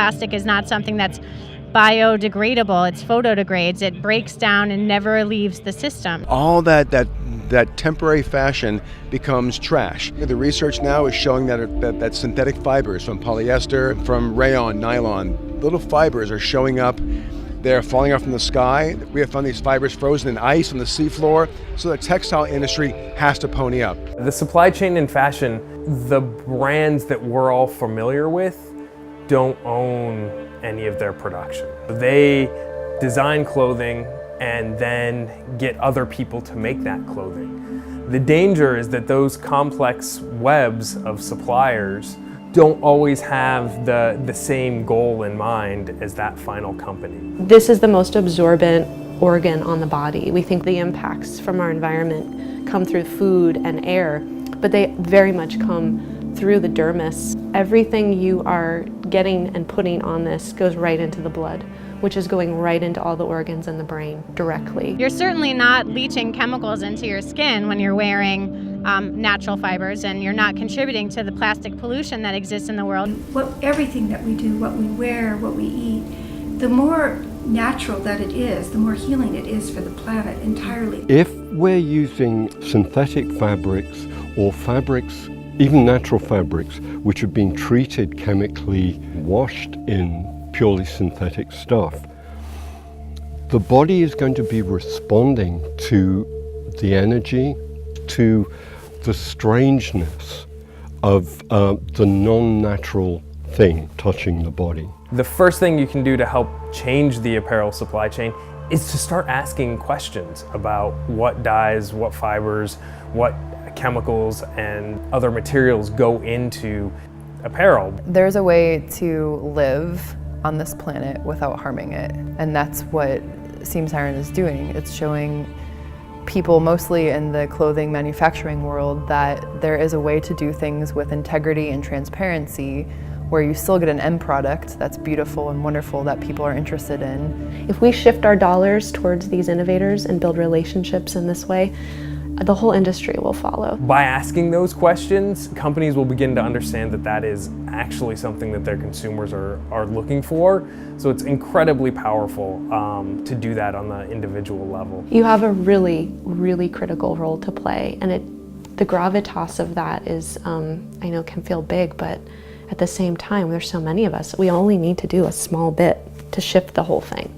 plastic is not something that's biodegradable. It's photodegrades. It breaks down and never leaves the system. All that temporary fashion becomes trash. The research now is showing that synthetic fibers from polyester, from rayon, nylon, little fibers are showing up. They're falling off from the sky. We have found these fibers frozen in ice on the seafloor, so the textile industry has to pony up. The supply chain in fashion, the brands that we're all familiar with don't own any of their production. They design clothing and then get other people to make that clothing. The danger is that those complex webs of suppliers don't always have the same goal in mind as that final company. This is the most absorbent organ on the body. We think the impacts from our environment come through food and air, but they very much come through the dermis. Everything you are getting and putting on this goes right into the blood, which is going right into all the organs in the brain directly. You're certainly not leaching chemicals into your skin when you're wearing natural fibers, and you're not contributing to the plastic pollution that exists in the world. Everything that we do, what we wear, what we eat, the more natural that it is, the more healing it is for the planet entirely. If we're using synthetic fabrics or fabrics, even natural fabrics, which have been treated chemically, washed in purely synthetic stuff, the body is going to be responding to the energy, to the strangeness of the non-natural thing touching the body. The first thing you can do to help change the apparel supply chain is to start asking questions about what dyes, what fibers, what chemicals and other materials go into apparel. There's a way to live on this planet without harming it, and that's what Siren is doing. It's showing people, mostly in the clothing manufacturing world, that there is a way to do things with integrity and transparency where you still get an end product that's beautiful and wonderful that people are interested in. If we shift our dollars towards these innovators and build relationships in this way, the whole industry will follow. By asking those questions, companies will begin to understand that that is actually something that their consumers are looking for. So it's incredibly powerful to do that on the individual level. You have a really, really critical role to play, and the gravitas of that is, I know can feel big, but at the same time, there's so many of us. We only need to do a small bit to shift the whole thing.